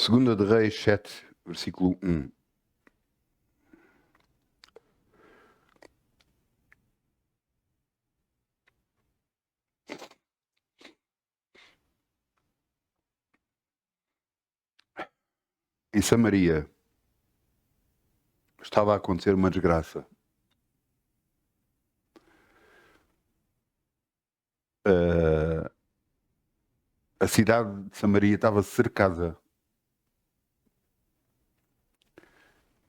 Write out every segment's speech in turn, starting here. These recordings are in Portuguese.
Segunda de Reis 7, versículo 1. Em Samaria estava a acontecer uma desgraça. A cidade de Samaria estava cercada.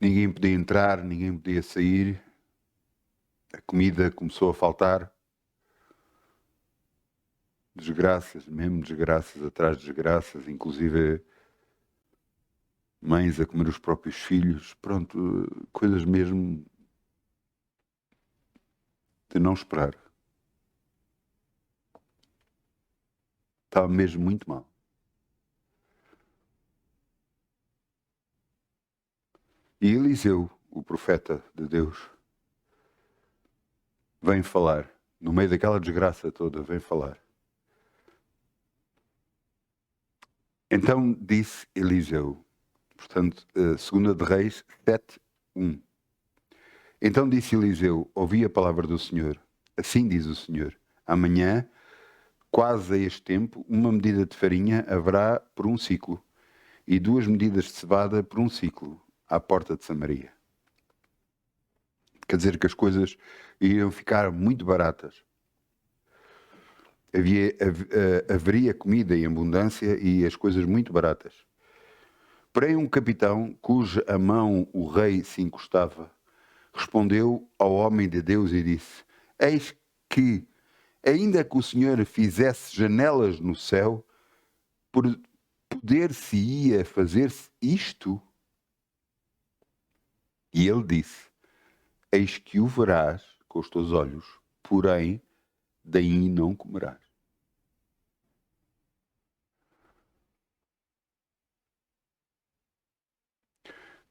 Ninguém podia entrar, ninguém podia sair. A comida começou a faltar. Desgraças, mesmo desgraças atrás de desgraças, inclusive mães a comer os próprios filhos. Pronto, coisas mesmo de não esperar. Estava mesmo muito mal. E Eliseu, o profeta de Deus, vem falar. No meio daquela desgraça toda, vem falar. Então disse Eliseu, portanto, 2 de Reis 7, 1. Então disse Eliseu, ouvi a palavra do Senhor. Assim diz o Senhor, amanhã, quase a este tempo, uma medida de farinha haverá por um ciclo, e 2 medidas de cevada por um ciclo, à porta de Samaria. Quer dizer que as coisas iriam ficar muito baratas. Haveria comida em abundância e as coisas muito baratas. Porém, um capitão, cuja a mão o rei se encostava, respondeu ao homem de Deus e disse: Eis que, ainda que o Senhor fizesse janelas no céu, poder-se-ia fazer-se isto? E ele disse: Eis que o verás com os teus olhos, porém daí não comerás.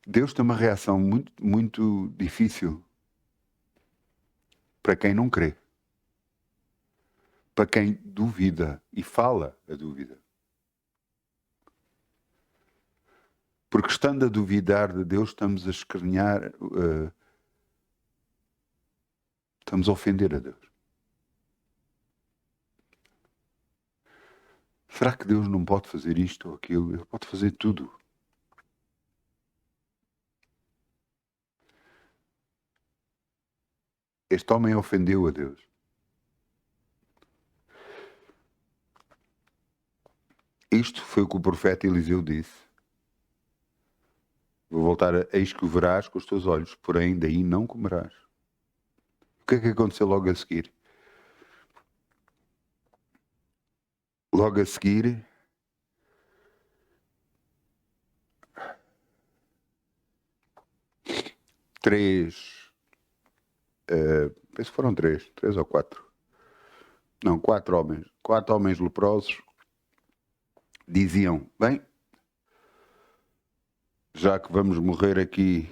Deus tem uma reação muito, muito difícil para quem não crê, para quem duvida e fala a dúvida. Porque estando a duvidar de Deus, estamos a escanear, estamos a ofender a Deus. Será que Deus não pode fazer isto ou aquilo? Ele pode fazer tudo. Este homem ofendeu a Deus. Isto foi o que o profeta Eliseu disse. Vou voltar a eis que o verás com os teus olhos, porém daí não comerás. O que é que aconteceu logo a seguir? Logo a seguir, penso que foram três ou quatro. Não, 4 homens. 4 homens leprosos diziam: bem, já que vamos morrer aqui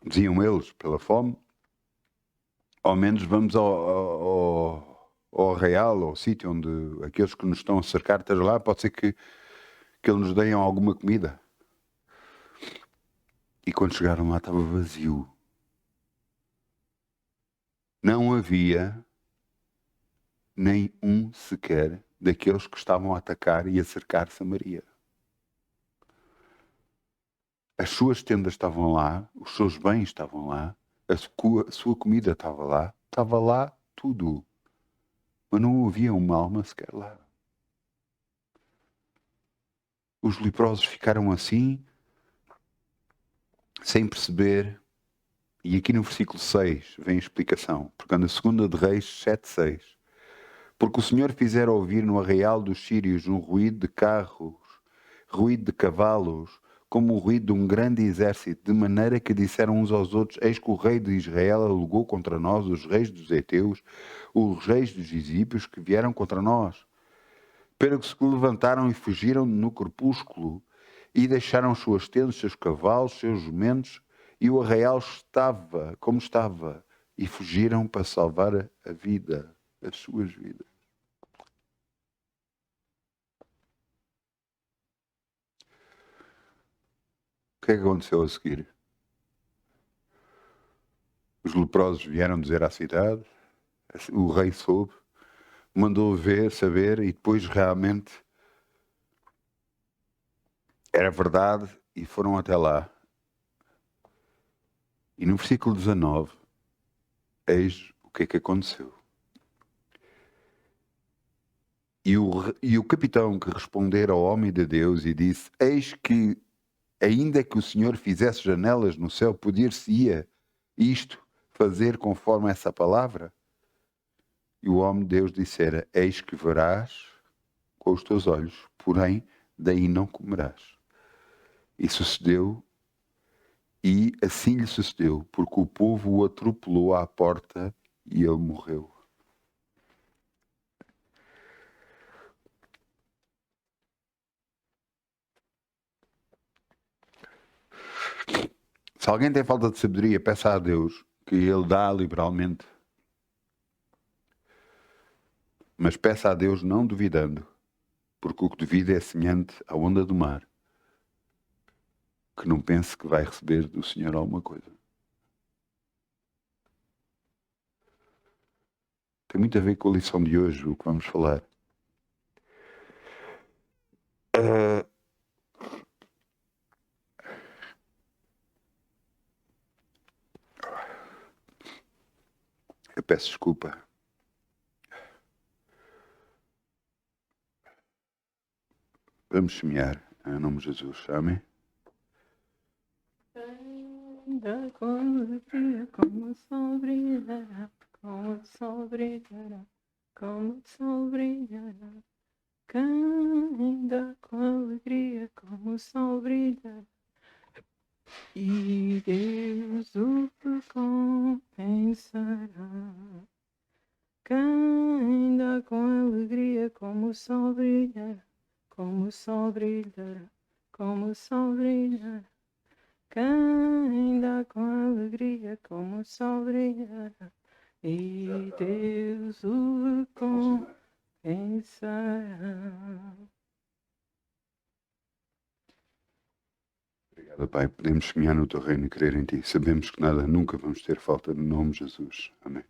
diziam eles, pela fome, ao menos vamos ao arraial, ao sítio onde aqueles que nos estão a cercar estejam lá, pode ser que eles nos deem alguma comida. E quando chegaram lá estava vazio. Não havia nem um sequer daqueles que estavam a atacar e a cercar Samaria. As suas tendas estavam lá, os seus bens estavam lá, a sua comida estava lá tudo. Mas não havia uma alma sequer lá. Os leprosos ficaram assim, sem perceber. E aqui no versículo 6 vem a explicação, porque anda 2 de Reis 7:6. Porque o Senhor fizera ouvir no arraial dos sírios um ruído de carros, ruído de cavalos, como o ruído de um grande exército, de maneira que disseram uns aos outros: Eis que o rei de Israel alugou contra nós os reis dos heteus, os reis dos egípcios que vieram contra nós. Pelo que se levantaram e fugiram no crepúsculo e deixaram suas tendas, seus cavalos, seus jumentos, e o arraial estava como estava, e fugiram para salvar a vida, as suas vidas. O que é que aconteceu a seguir? Os leprosos vieram dizer à cidade, o rei soube, mandou ver, saber, e depois realmente era verdade e foram até lá. E no versículo 19, eis o que é que aconteceu. E o capitão que respondera ao homem de Deus e disse, eis que, ainda que o Senhor fizesse janelas no céu, poder-se-ia isto fazer conforme essa palavra? E o homem de Deus dissera, eis que verás com os teus olhos, porém daí não comerás. E sucedeu, e assim lhe sucedeu, porque o povo o atropelou à porta e ele morreu. Se alguém tem falta de sabedoria, peça a Deus, que Ele dá liberalmente. Mas peça a Deus não duvidando, porque o que duvida é semelhante à onda do mar, que não pense que vai receber do Senhor alguma coisa. Tem muito a ver com a lição de hoje, o que vamos falar. Eu peço desculpa. Vamos semear, em nome de Jesus. Amém? Ainda com alegria, como o sol brilhará, como o sol brilhará, como o sol brilhará. Ainda com alegria, como o sol brilhará, e Deus o recompensará. Ainda com alegria, como o sol brilhará, como o sol brilhará, como o sol brilhará. Ainda com alegria, como o sol brilhará, e Deus o recompensará. Obrigado, Pai. Podemos semear no teu reino e crer em ti. Sabemos que nada, nunca vamos ter falta, no nome de Jesus. Amém.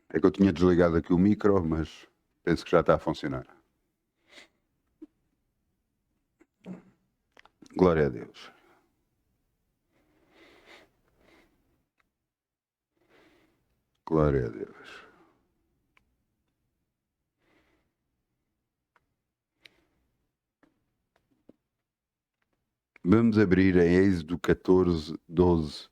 É que eu tinha desligado aqui o micro, mas penso que já está a funcionar. Glória a Deus. Glória a Deus. Vamos abrir em Êxodo 14, 12.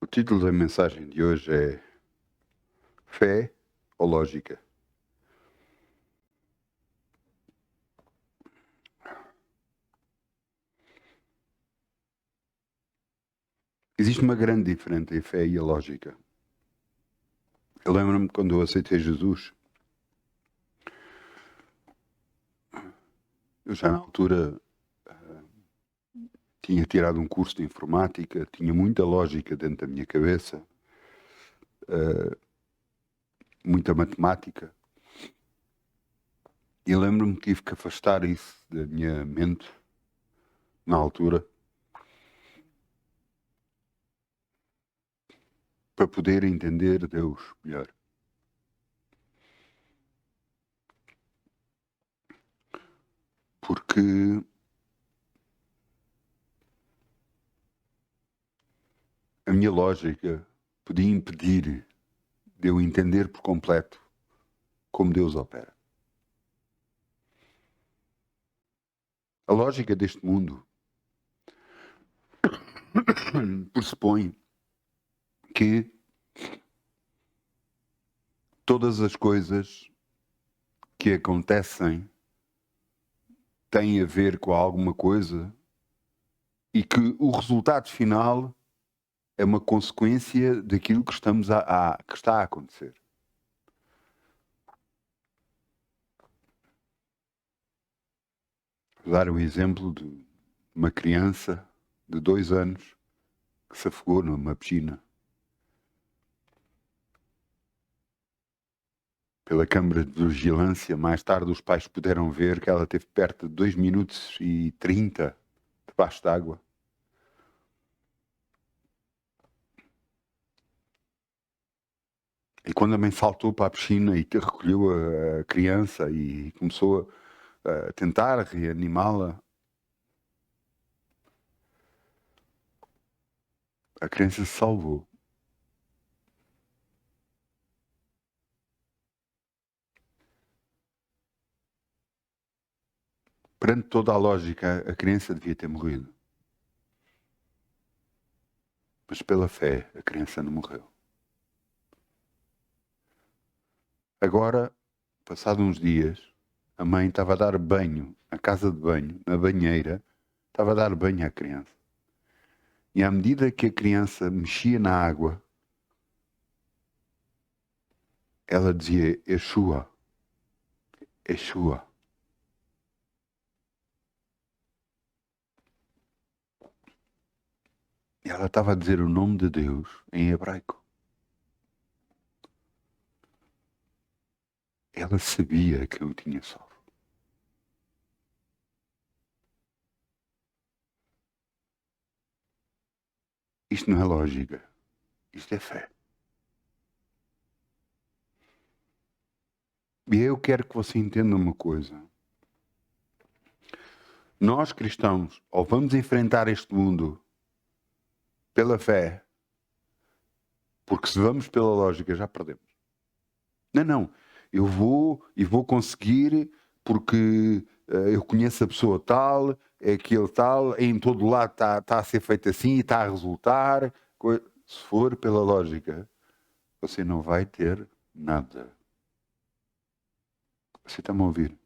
O título da mensagem de hoje é Fé ou Lógica? Existe uma grande diferença entre a fé e a lógica. Eu lembro-me quando eu aceitei Jesus, eu já na altura tinha tirado um curso de informática, tinha muita lógica dentro da minha cabeça, muita matemática. E lembro-me que tive que afastar isso da minha mente na altura para poder entender Deus melhor. Porque a minha lógica podia impedir de eu entender por completo como Deus opera. A lógica deste mundo pressupõe que todas as coisas que acontecem têm a ver com alguma coisa e que o resultado final é uma consequência daquilo que, que está a acontecer. Vou dar o exemplo de uma criança de 2 anos que se afogou numa piscina. Pela câmara de vigilância, mais tarde os pais puderam ver que ela teve perto de 2 minutos e 30 debaixo d'água. E quando a mãe saltou para a piscina e recolheu a criança e começou a tentar reanimá-la, a criança se salvou. Perante toda a lógica, a criança devia ter morrido. Mas pela fé, a criança não morreu. Agora, passados uns dias, a mãe estava a dar banho na casa de banho, na banheira, estava a dar banho à criança. E à medida que a criança mexia na água, ela dizia Yeshua, Yeshua. E ela estava a dizer o nome de Deus em hebraico. Ela sabia que eu tinha salvo. Isto não é lógica. Isto é fé. E eu quero que você entenda uma coisa. Nós cristãos, ou vamos enfrentar este mundo pela fé, porque se vamos pela lógica já perdemos. Não. Eu vou conseguir porque eu conheço a pessoa tal, é aquele tal, em todo lado está a ser feito assim e está a resultar. Se for pela lógica, você não vai ter nada. Você está-me a ouvir?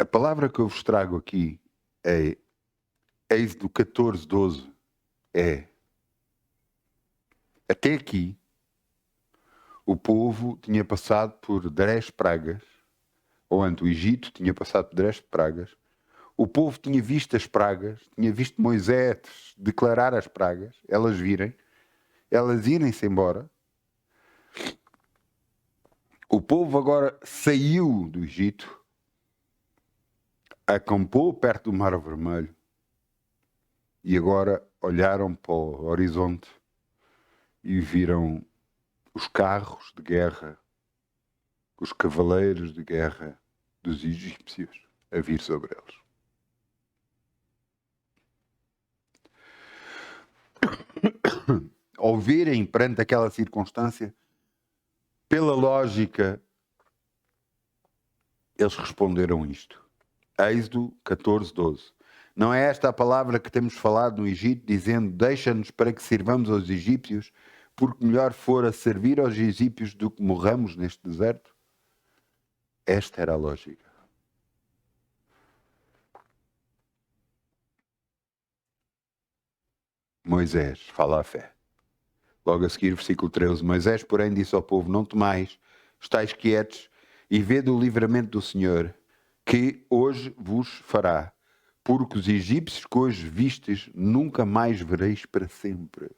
A palavra que eu vos trago aqui é Êxodo 14:12. Até aqui, o povo tinha passado por 10 pragas, ou antes, o Egito tinha passado por 10 pragas. O povo tinha visto as pragas, tinha visto Moisés declarar as pragas, elas virem, elas irem-se embora. O povo agora saiu do Egito, acampou perto do Mar Vermelho e agora olharam para o horizonte e viram os carros de guerra, os cavaleiros de guerra dos egípcios a vir sobre eles. Ao virem perante aquela circunstância, pela lógica, eles responderam isto. Êxodo 14:12. Não é esta a palavra que temos falado no Egito, dizendo, deixa-nos para que sirvamos aos egípcios, porque melhor fora servir aos egípcios do que morramos neste deserto? Esta era a lógica. Moisés fala a fé. Logo a seguir, versículo 13. Moisés, porém, disse ao povo, não temais, estáis quietos e vede o livramento do Senhor, que hoje vos fará, porque os egípcios que hoje vistes, nunca mais vereis para sempre.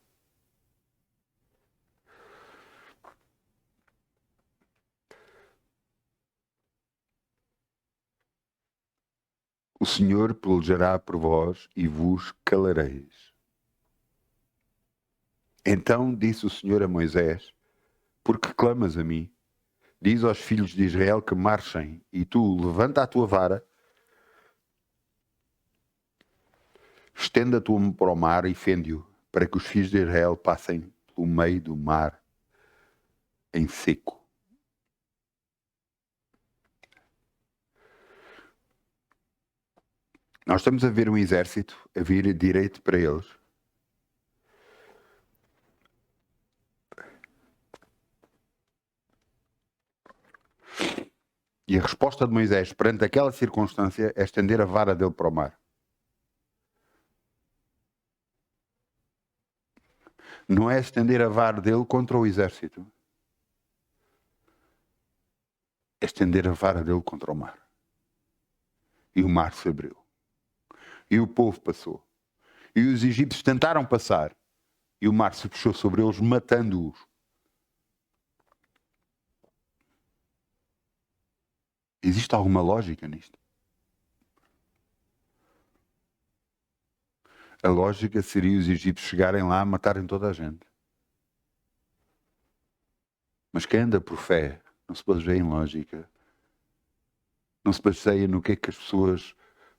O Senhor pelejará por vós e vos calareis. Então disse o Senhor a Moisés, porque clamas a mim? Diz aos filhos de Israel que marchem, e tu levanta a tua vara, estenda a tua mão para o mar e fende-o, para que os filhos de Israel passem pelo meio do mar em seco. Nós estamos a ver um exército a vir direito para eles. E a resposta de Moisés perante aquela circunstância é estender a vara dele para o mar. Não é estender a vara dele contra o exército. É estender a vara dele contra o mar. E o mar se abriu. E o povo passou. E os egípcios tentaram passar. E o mar se fechou sobre eles, matando-os. Existe alguma lógica nisto? A lógica seria os egípcios chegarem lá e matarem toda a gente. Mas quem anda por fé não se baseia em lógica. Não se baseia no que é que as pessoas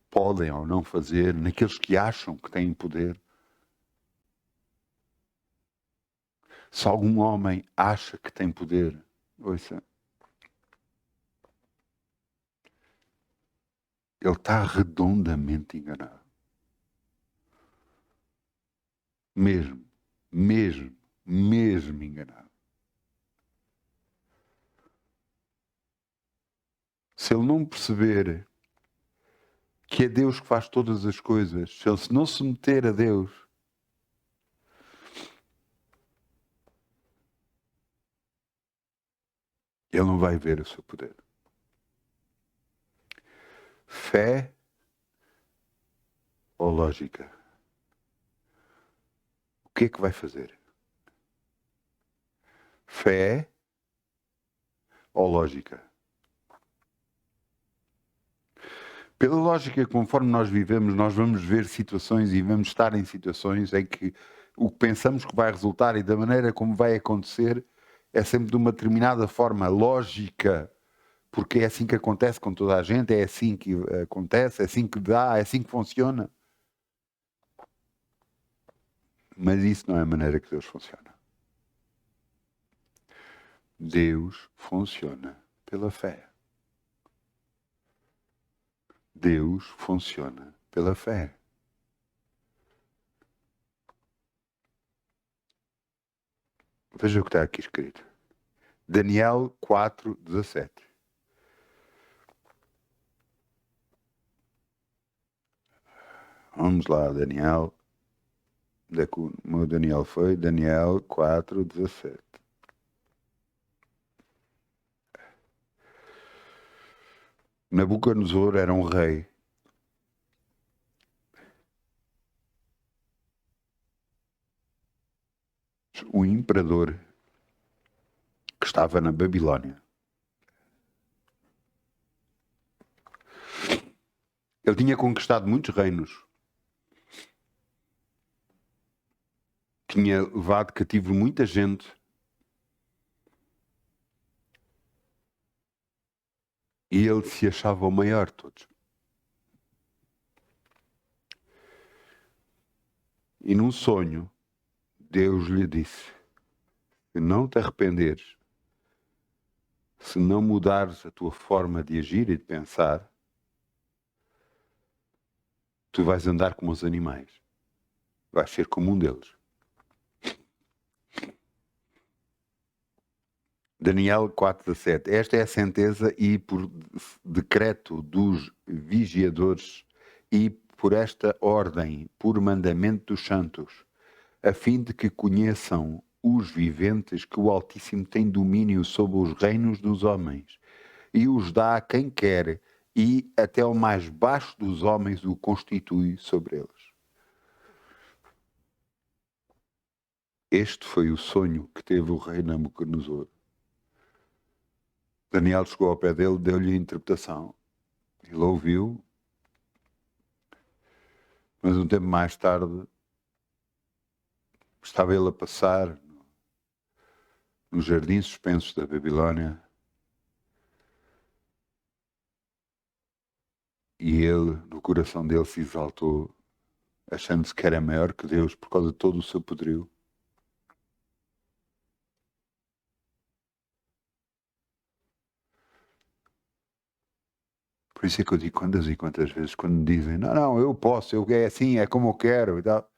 podem ou não fazer, naqueles que acham que têm poder. Se algum homem acha que tem poder, ouça, ele está redondamente enganado. Mesmo enganado. Se ele não perceber que é Deus que faz todas as coisas, se ele não se meter a Deus, ele não vai ver o seu poder. Fé ou lógica? O que é que vai fazer? Fé ou lógica? Pela lógica, conforme nós vivemos, nós vamos ver situações e vamos estar em situações em que o que pensamos que vai resultar e da maneira como vai acontecer é sempre de uma determinada forma lógica, porque é assim que acontece com toda a gente, é assim que acontece, é assim que dá, é assim que funciona. Mas isso não é a maneira que Deus funciona. Deus funciona pela fé. Deus funciona pela fé. Veja o que está aqui escrito. Daniel 4:17. Vamos lá, Daniel. O meu Daniel foi Daniel 4:17. Nabucodonosor era um rei. O imperador que estava na Babilónia. Ele tinha conquistado muitos reinos. Tinha levado cativo muita gente. E ele se achava o maior de todos. E num sonho, Deus lhe disse: se não te arrependeres, se não mudares a tua forma de agir e de pensar, tu vais andar como os animais. Vais ser como um deles. Daniel 4:17. Esta é a sentença e por decreto dos vigiadores e por esta ordem, por mandamento dos santos, a fim de que conheçam os viventes que o Altíssimo tem domínio sobre os reinos dos homens e os dá a quem quer e até o mais baixo dos homens o constitui sobre eles. Este foi o sonho que teve o rei Nabucodonosor. Daniel chegou ao pé dele, deu-lhe a interpretação. Ele ouviu, mas um tempo mais tarde estava ele a passar nos jardins suspensos da Babilónia e ele, no coração dele, se exaltou, achando-se que era maior que Deus por causa de todo o seu poderio. Por isso é que eu digo quantas e quantas vezes, quando me dizem, não, eu posso, é assim, é como eu quero e tal.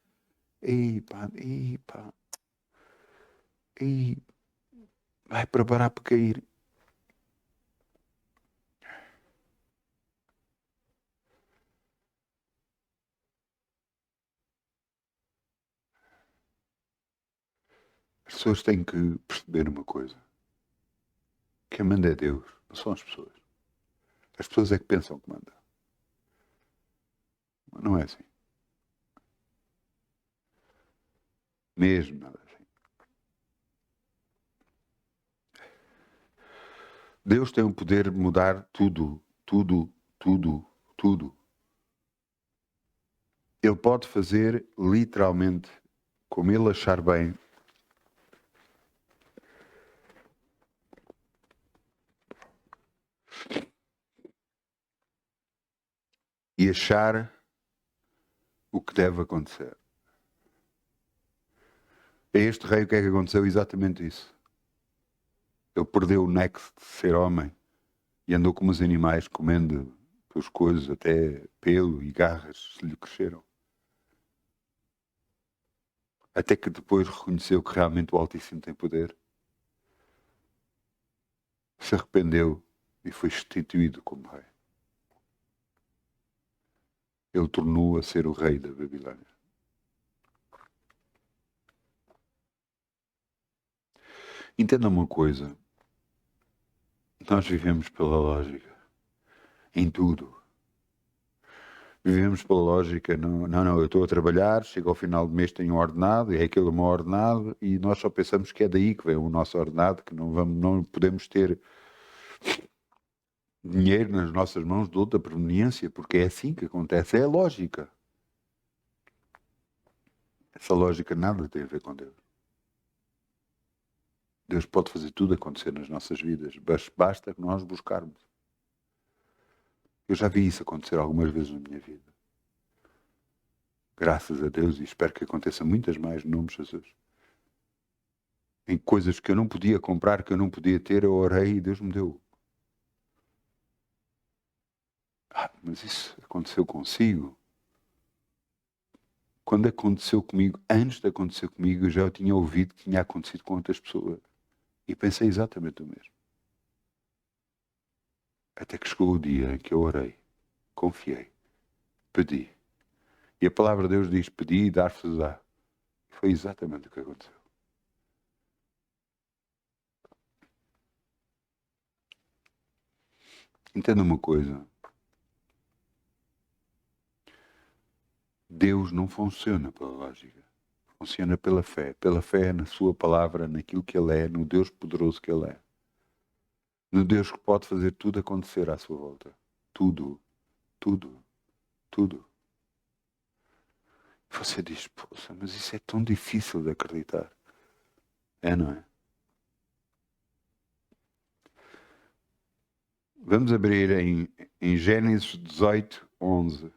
Vai preparar para cair. As pessoas têm que perceber uma coisa. Quem manda é Deus, não são as pessoas. As pessoas é que pensam que mandam. Mas não é assim. Mesmo nada assim. Deus tem o poder de mudar tudo, tudo, tudo, tudo. Ele pode fazer literalmente como ele achar bem. E achar o que deve acontecer. A este rei o que é que aconteceu? Exatamente isso. Ele perdeu o nexo de ser homem e andou como os animais, comendo pelas coisas, até pelo e garras se lhe cresceram. Até que depois reconheceu que realmente o Altíssimo tem poder. Se arrependeu e foi instituído como rei. Ele tornou a ser o rei da Babilônia. Entenda uma coisa. Nós vivemos pela lógica. Em tudo. Vivemos pela lógica. Não, eu estou a trabalhar, chego ao final do mês, tenho um ordenado, é aquele o meu ordenado, e nós só pensamos que é daí que vem o nosso ordenado, que não podemos ter dinheiro nas nossas mãos de outra proveniência, porque é assim que acontece. É a lógica. Essa lógica nada tem a ver com Deus. Deus pode fazer tudo acontecer nas nossas vidas, basta que nós buscarmos. Eu já vi isso acontecer algumas vezes na minha vida. Graças a Deus, e espero que aconteça muitas mais no nome de Jesus. Em coisas que eu não podia comprar, que eu não podia ter, eu orei e Deus me deu. Mas isso aconteceu consigo? Quando aconteceu comigo, antes de acontecer comigo, eu já tinha ouvido que tinha acontecido com outras pessoas. E pensei exatamente o mesmo. Até que chegou o dia em que eu orei, confiei, pedi. E a palavra de Deus diz, pedi e dar-vos-á. Foi exatamente o que aconteceu. Entenda uma coisa. Deus não funciona pela lógica. Funciona pela fé. Pela fé na sua palavra, naquilo que Ele é, no Deus poderoso que Ele é. No Deus que pode fazer tudo acontecer à sua volta. Tudo. Tudo. Tudo. Você diz, poxa, mas isso é tão difícil de acreditar. É, não é? Vamos abrir em Gênesis 18, 11.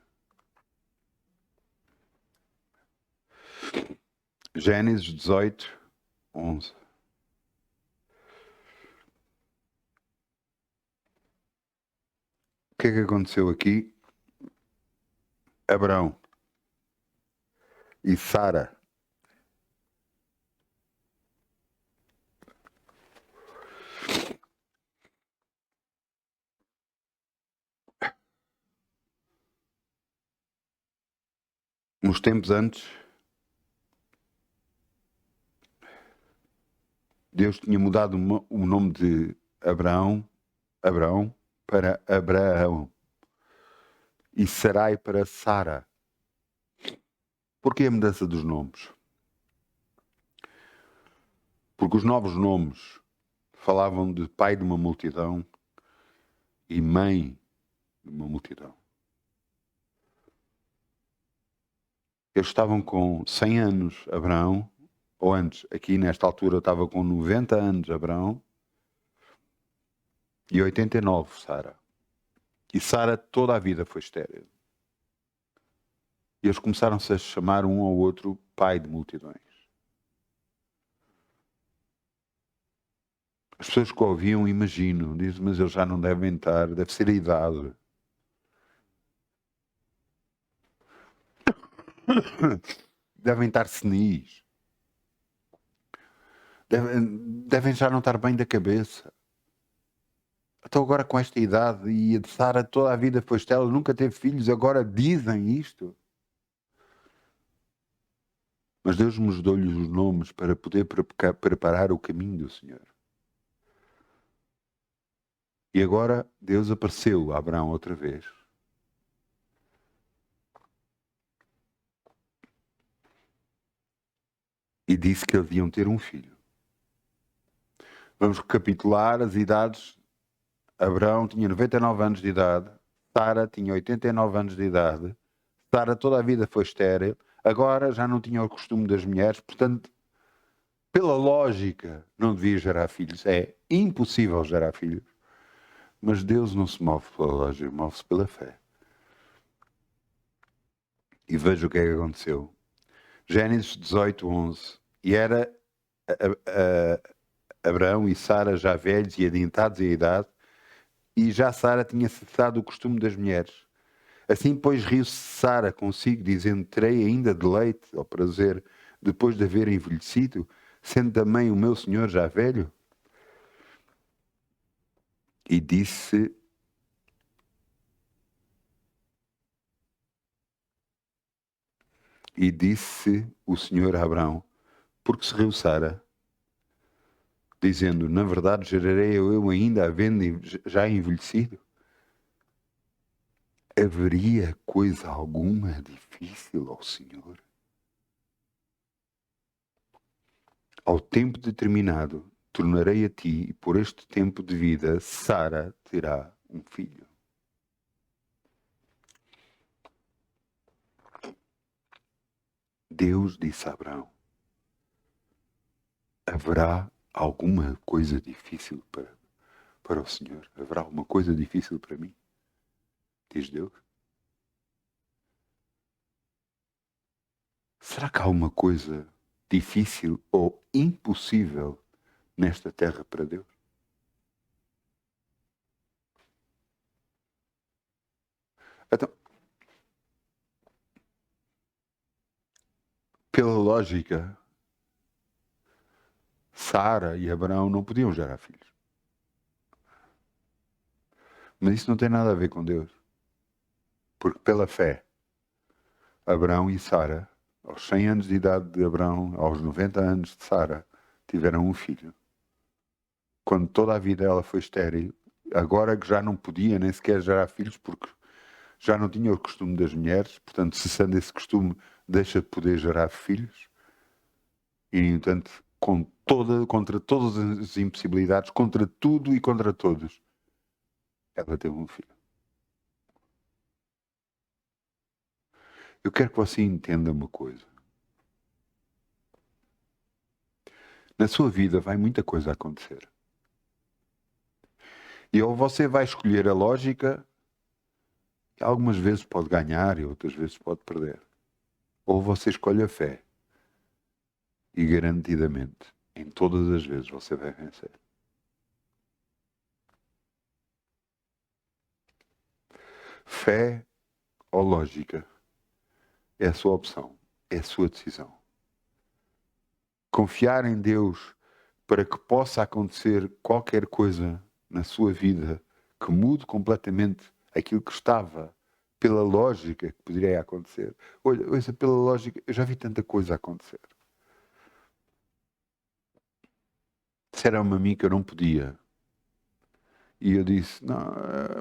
Gênesis 18, 11. O que é que aconteceu aqui? Abraão e Sara. Uns tempos antes, Deus tinha mudado o nome de Abraão para Abraão e Sarai para Sara. Porquê a mudança dos nomes? Porque os novos nomes falavam de pai de uma multidão e mãe de uma multidão. Eles estavam com 100 anos, Abraão, ou antes, aqui nesta altura estava com 90 anos, Abraão, e 89, Sara. E Sara toda a vida foi estéril. E eles começaram-se a chamar um ao outro pai de multidões. As pessoas que o ouviam imaginam, dizem, mas eles já não devem estar, deve ser a idade. Devem estar senis. Devem já não estar bem da cabeça. Então agora com esta idade e a de Sara toda a vida foi estéril, nunca teve filhos, agora dizem isto. Mas Deus nos deu-lhes os nomes para poder preparar o caminho do Senhor. E agora Deus apareceu a Abraão outra vez. E disse que eles iam ter um filho. Vamos recapitular as idades. Abraão tinha 99 anos de idade. Sara tinha 89 anos de idade. Sara toda a vida foi estéril. Agora já não tinha o costume das mulheres. Portanto, pela lógica, não devia gerar filhos. É impossível gerar filhos. Mas Deus não se move pela lógica, move-se pela fé. E veja o que é que aconteceu. Gênesis 18:11. E era Abraão e Sara já velhos e adiantados em idade, e já Sara tinha cessado o costume das mulheres. Assim, pois, riu-se Sara consigo, dizendo: terei ainda deleite ao prazer, depois de haver envelhecido, sendo também o meu senhor já velho? E disse o Senhor a Abraão: porque se riu Sara, dizendo: na verdade gerarei eu ainda, havendo já envelhecido? Haveria coisa alguma difícil ao Senhor? Ao tempo determinado, tornarei a ti, e por este tempo de vida, Sara terá um filho. Deus disse a Abraão: haverá alguma coisa difícil para o Senhor? Haverá alguma coisa difícil para mim? Diz Deus. Será que há uma coisa difícil ou impossível nesta terra para Deus? Então, pela lógica, Sara e Abraão não podiam gerar filhos. Mas isso não tem nada a ver com Deus. Porque pela fé, Abraão e Sara, aos 100 anos de idade de Abraão, aos 90 anos de Sara, tiveram um filho. Quando toda a vida ela foi estéril, agora que já não podia nem sequer gerar filhos, porque já não tinha o costume das mulheres, portanto, cessando esse costume, deixa de poder gerar filhos. E, no entanto, contra todas as impossibilidades, contra tudo e contra todos, ela teve um filho. Eu quero que você entenda uma coisa. Na sua vida vai muita coisa acontecer. E ou você vai escolher a lógica, que algumas vezes pode ganhar e outras vezes pode perder. Ou você escolhe a fé. E garantidamente, em todas as vezes você vai vencer. Fé ou lógica é a sua opção, é a sua decisão. Confiar em Deus para que possa acontecer qualquer coisa na sua vida que mude completamente aquilo que estava pela lógica que poderia acontecer. Olha, pela lógica, eu já vi tanta coisa acontecer. Disseram-me a mim que eu não podia. E eu disse: não,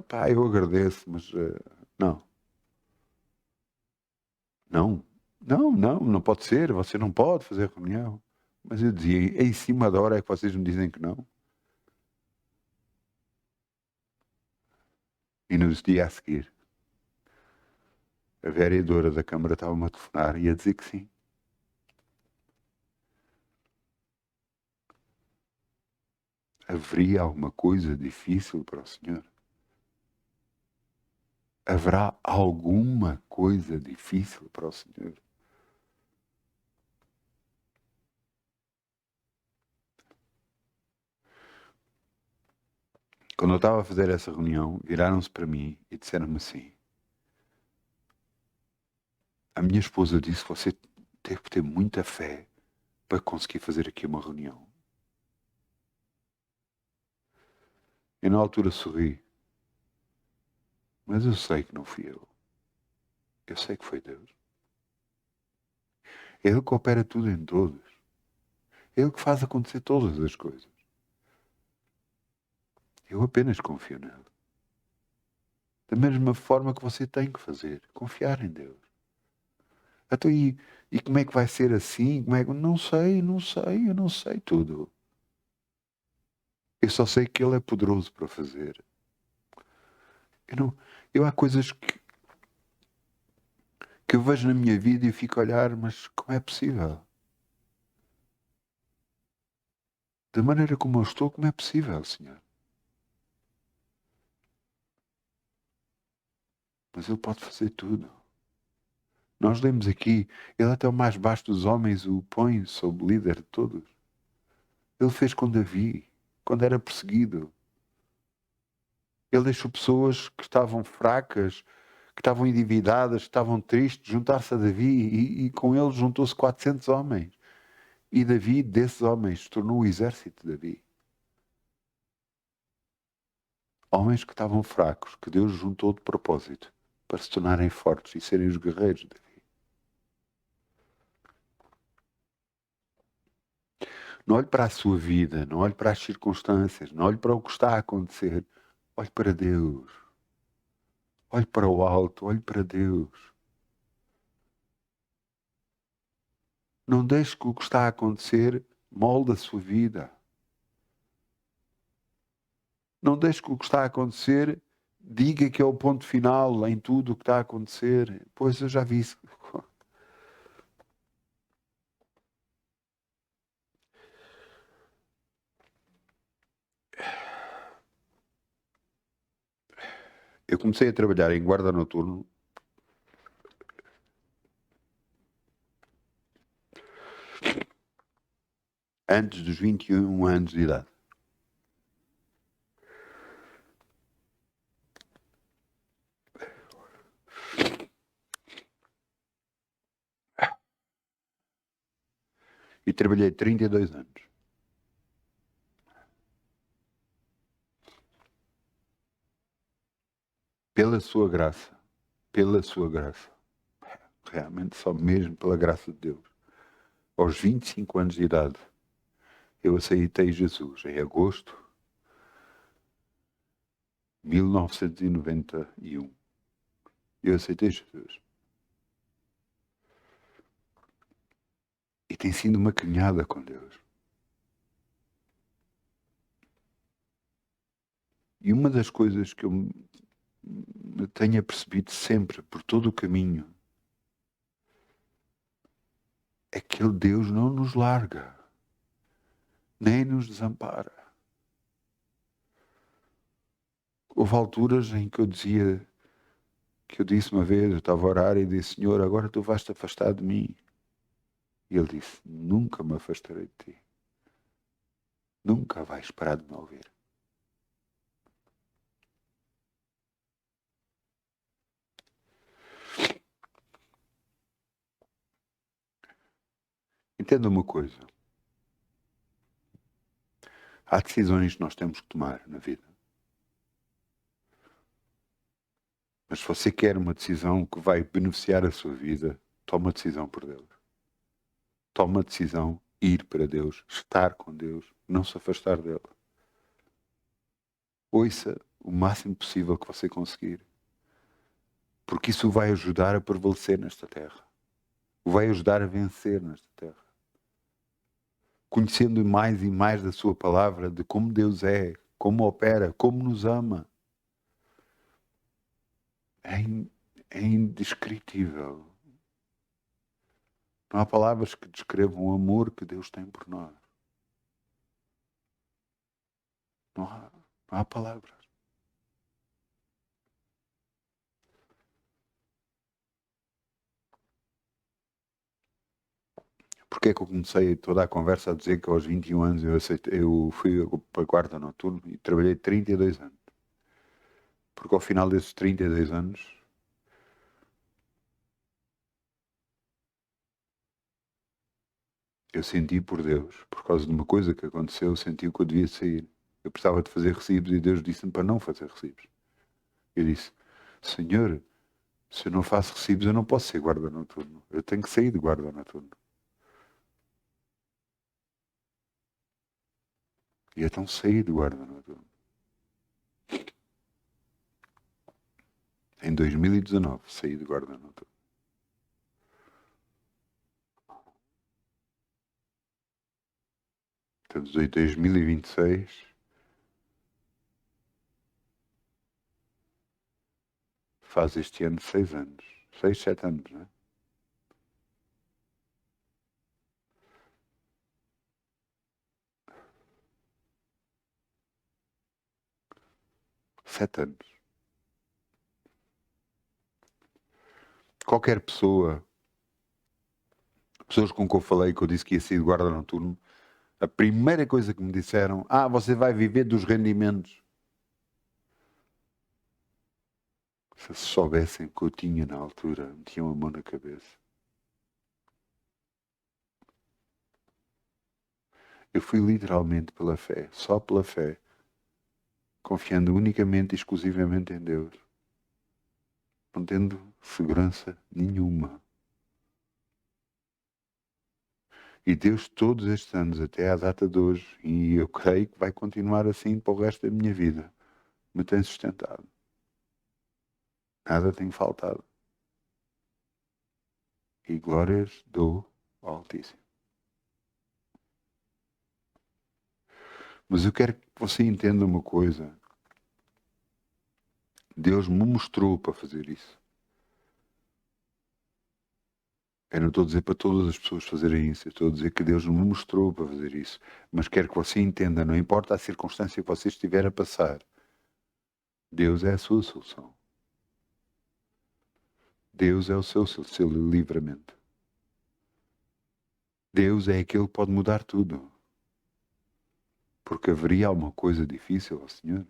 pá, eu agradeço, mas não. Não pode ser, você não pode fazer reunião. Mas eu dizia: em cima da hora é que vocês me dizem que não. E nos dias a seguir, a vereadora da Câmara estava-me a telefonar e a dizer que sim. Haveria alguma coisa difícil para o Senhor? Haverá alguma coisa difícil para o Senhor? Quando eu estava a fazer essa reunião, viraram-se para mim e disseram-me assim: a minha esposa disse que você teve que ter muita fé para conseguir fazer aqui uma reunião. Eu na altura sorri, mas eu sei que não fui eu. Eu sei que foi Deus. É Ele que opera tudo em todos. É Ele que faz acontecer todas as coisas. Eu apenas confio nele. Da mesma forma que você tem que fazer. Confiar em Deus. Então, e como é que vai ser assim? Como é que... Não sei, eu não sei tudo. Eu só sei que Ele é poderoso para fazer. Há coisas que eu vejo na minha vida e fico a olhar, mas como é possível? Da maneira como eu estou, como é possível, Senhor? Mas Ele pode fazer tudo. Nós lemos aqui, Ele até o mais baixo dos homens o põe sob líder de todos. Ele fez com Davi, quando era perseguido. Ele deixou pessoas que estavam fracas, que estavam endividadas, que estavam tristes, juntar-se a Davi e com ele juntou-se 400 homens. E Davi, desses homens, tornou o exército de Davi. Homens que estavam fracos, que Deus juntou de propósito para se tornarem fortes e serem os guerreiros de Davi. Não olhe para a sua vida, não olhe para as circunstâncias, não olhe para o que está a acontecer. Olhe para Deus. Olhe para o alto, olhe para Deus. Não deixe que o que está a acontecer molde a sua vida. Não deixe que o que está a acontecer diga que é o ponto final em tudo o que está a acontecer. Pois eu já vi isso. Eu comecei a trabalhar em guarda noturno antes dos 21 anos de idade. E trabalhei 32 anos. Pela sua graça. Pela sua graça. Realmente só mesmo pela graça de Deus. Aos 25 anos de idade, eu aceitei Jesus em agosto de 1991. Eu aceitei Jesus. E tem sido uma caminhada com Deus. E uma das coisas que eu tenho percebido sempre, por todo o caminho, é que Deus não nos larga, nem nos desampara. Houve alturas em que eu disse uma vez, eu estava a orar e disse, Senhor, agora tu vais te afastar de mim. E Ele disse, nunca me afastarei de ti. Nunca vais parar de me ouvir. Entenda uma coisa. Há decisões que nós temos que tomar na vida. Mas se você quer uma decisão que vai beneficiar a sua vida, toma a decisão por Deus. Toma a decisão, ir para Deus, estar com Deus, não se afastar dele. Ouça o máximo possível que você conseguir. Porque isso o vai ajudar a prevalecer nesta terra. O vai ajudar a vencer nesta terra. Conhecendo mais e mais da sua palavra, de como Deus é, como opera, como nos ama. É indescritível. Não há palavras que descrevam o amor que Deus tem por nós. Não há palavras. Porque é que eu comecei toda a conversa a dizer que aos 21 anos eu fui para a guarda noturno e trabalhei 32 anos? Porque ao final desses 32 anos eu senti por Deus, por causa de uma coisa que aconteceu, eu senti que eu devia sair. Eu precisava de fazer recibos e Deus disse-me para não fazer recibos. Eu disse, Senhor, se eu não faço recibos eu não posso ser guarda noturno. Eu tenho que sair de guarda noturno. E então saí do guarda noturno. Em 2019 saí do guarda noturno. Estamos em 2026. Faz este ano 6 anos. 6, 7 anos, não é? Sete anos. Qualquer pessoa, pessoas com quem eu falei, que eu disse que ia sair do guarda noturno, a primeira coisa que me disseram, você vai viver dos rendimentos. Se soubessem o que eu tinha na altura, metiam a mão na cabeça. Eu fui literalmente pela fé, só pela fé, confiando unicamente e exclusivamente em Deus, não tendo segurança nenhuma. E Deus todos estes anos, até à data de hoje, e eu creio que vai continuar assim para o resto da minha vida, me tem sustentado. Nada tem faltado. E glórias dou ao Altíssimo. Mas eu quero que você entenda uma coisa. Deus me mostrou para fazer isso. Eu não estou a dizer para todas as pessoas fazerem isso. Eu estou a dizer que Deus me mostrou para fazer isso. Mas quero que você entenda, não importa a circunstância que você estiver a passar, Deus é a sua solução. Deus é o seu livramento. Deus é aquele que pode mudar tudo. Porque haveria alguma coisa difícil ao Senhor?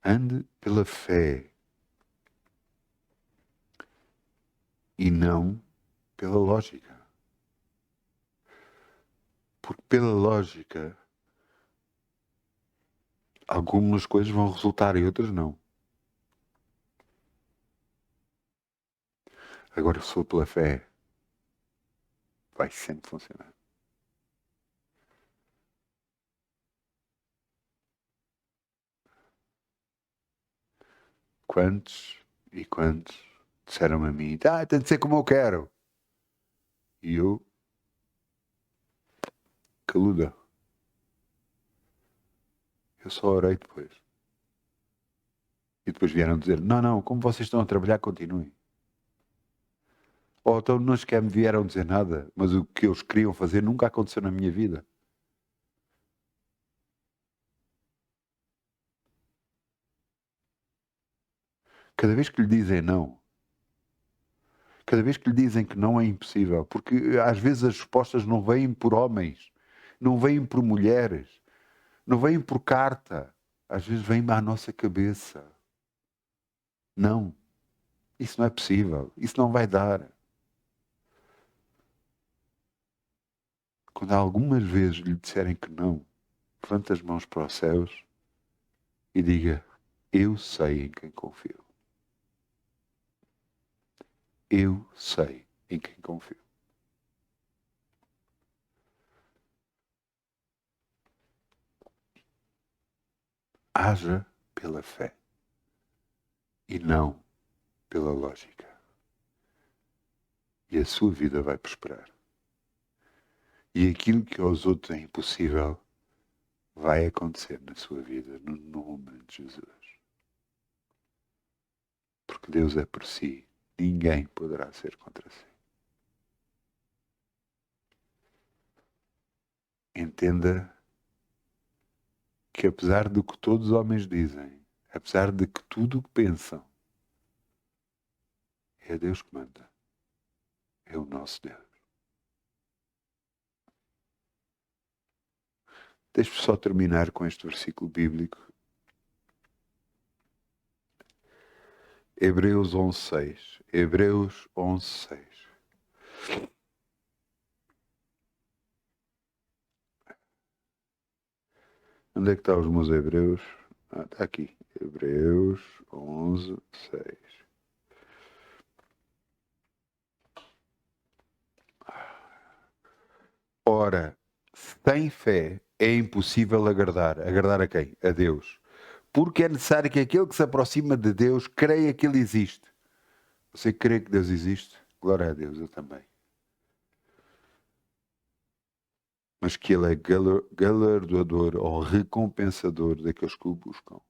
Ande pela fé e não pela lógica. Porque pela lógica, algumas coisas vão resultar e outras não. Agora, se for pela fé, vai sempre funcionar. Quantos e quantos disseram a mim, tem de ser como eu quero. E eu, caluda. Eu só orei depois. E depois vieram dizer, não, como vocês estão a trabalhar, continuem. Ou então não sequer me vieram dizer nada, mas o que eles queriam fazer nunca aconteceu na minha vida. Cada vez que lhe dizem não, cada vez que lhe dizem que não é impossível, porque às vezes as respostas não vêm por homens, não vêm por mulheres, não vêm por carta, às vezes vêm à nossa cabeça. Não, isso não é possível, isso não vai dar. Quando algumas vezes lhe disserem que não, levante as mãos para os céus e diga, eu sei em quem confio. Eu sei em quem confio. Haja pela fé e não pela lógica. E a sua vida vai prosperar. E aquilo que aos outros é impossível vai acontecer na sua vida, no nome de Jesus. Porque Deus é por si, ninguém poderá ser contra si. Entenda que apesar do que todos os homens dizem, apesar de que tudo o que pensam, é Deus que manda. É o nosso Deus. Deixe-me só terminar com este versículo bíblico. Hebreus 11:6. Hebreus 11:6. Onde é que estão os meus Hebreus? Está aqui. Hebreus 11:6. tem fé é impossível agradar. Agradar a quem? A Deus. Porque é necessário que aquele que se aproxima de Deus creia que Ele existe. Você crê que Deus existe? Glória a Deus, eu também. Mas que Ele é galardoador ou recompensador daqueles que o buscam.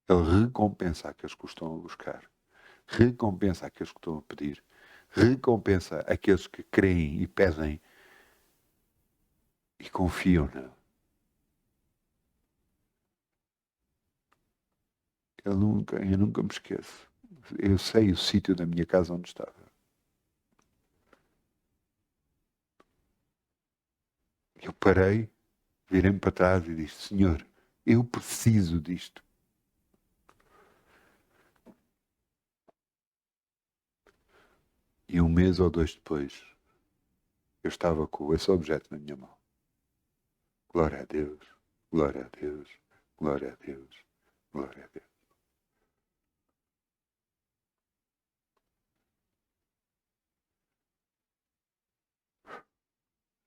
Ele recompensa aqueles que o estão a buscar. Recompensa aqueles que estão a pedir. Recompensa aqueles que creem e pedem e confiam nele. Eu nunca me esqueço. Eu sei o sítio da minha casa onde estava. Eu parei, virei-me para trás e disse: Senhor, eu preciso disto. E 1 mês ou 2 depois, eu estava com esse objeto na minha mão. Glória a Deus, glória a Deus, glória a Deus, glória a Deus.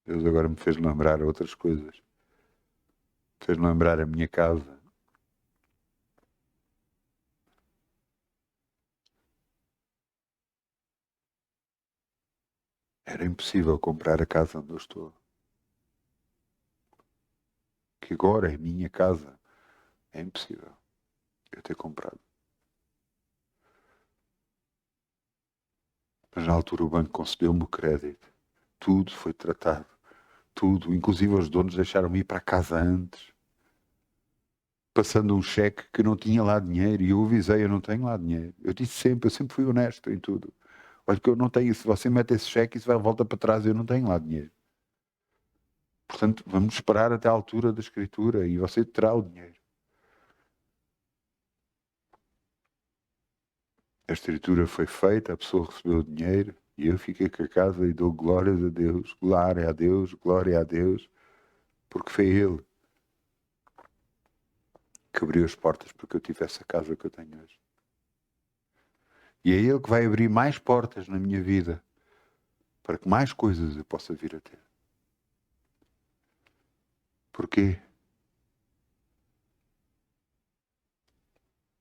Deus agora me fez lembrar outras coisas. Fez lembrar a minha casa. Era impossível comprar a casa onde eu estou. Que agora é minha casa. É impossível eu ter comprado. Mas na altura o banco concedeu-me o crédito. Tudo foi tratado. Tudo. Inclusive os donos deixaram-me ir para casa antes. Passando um cheque que não tinha lá dinheiro. E eu avisei, eu não tenho lá dinheiro. Eu sempre fui honesto em tudo. Olha que eu não tenho. Se você mete esse cheque, isso vai volta para trás. Eu não tenho lá dinheiro. Portanto, vamos esperar até a altura da escritura e você terá o dinheiro. A escritura foi feita, a pessoa recebeu o dinheiro e eu fiquei com a casa e dou glórias a Deus, glória a Deus, glória a Deus, porque foi Ele que abriu as portas para que eu tivesse a casa que eu tenho hoje. E é Ele que vai abrir mais portas na minha vida para que mais coisas eu possa vir a ter. Porquê?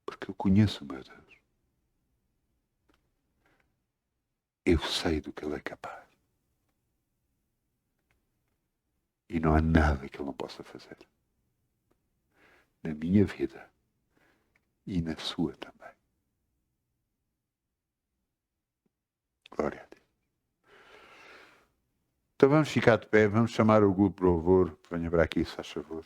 Porque eu conheço o meu Deus. Eu sei do que Ele é capaz. E não há nada que Ele não possa fazer. Na minha vida e na sua também. Glória a Deus. Então vamos ficar de pé, vamos chamar o grupo de louvor. Venha para aqui, se faz favor.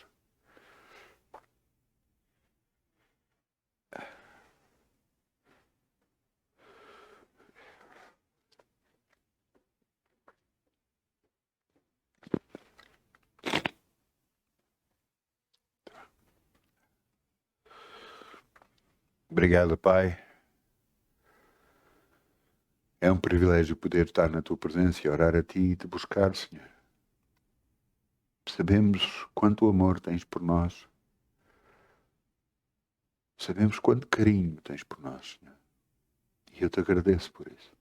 Obrigado, Pai. É um privilégio poder estar na Tua presença e orar a Ti e Te buscar, Senhor. Sabemos quanto amor tens por nós. Sabemos quanto carinho tens por nós, Senhor. E eu Te agradeço por isso.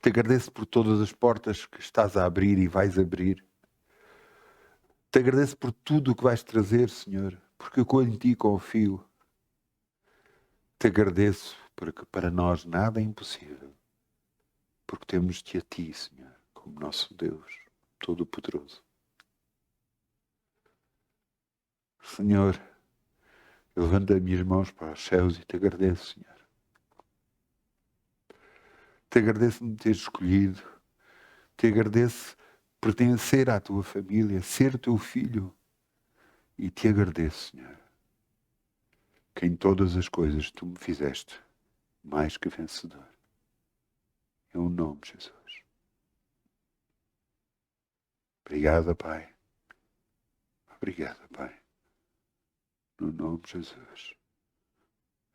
Te agradeço por todas as portas que estás a abrir e vais abrir. Te agradeço por tudo o que vais trazer, Senhor, porque eu em Ti confio. Te agradeço porque para nós nada é impossível, porque temos-te a Ti, Senhor, como nosso Deus Todo-Poderoso. Senhor, eu levanto as minhas mãos para os céus e Te agradeço, Senhor. Te agradeço me teres escolhido. Te agradeço pertencer à Tua família, ser Teu filho. E Te agradeço, Senhor, que em todas as coisas Tu me fizeste mais que vencedor. Em o nome de Jesus. Obrigado, Pai. Obrigado, Pai. No nome de Jesus.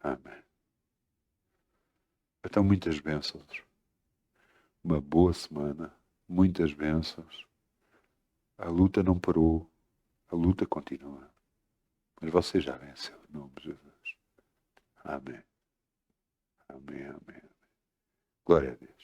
Amém. Então, muitas bênçãos. Uma boa semana. Muitas bênçãos. A luta não parou. A luta continua. Mas você já venceu. No nome de Jesus. Amém. Amém, amém. Glória a Deus.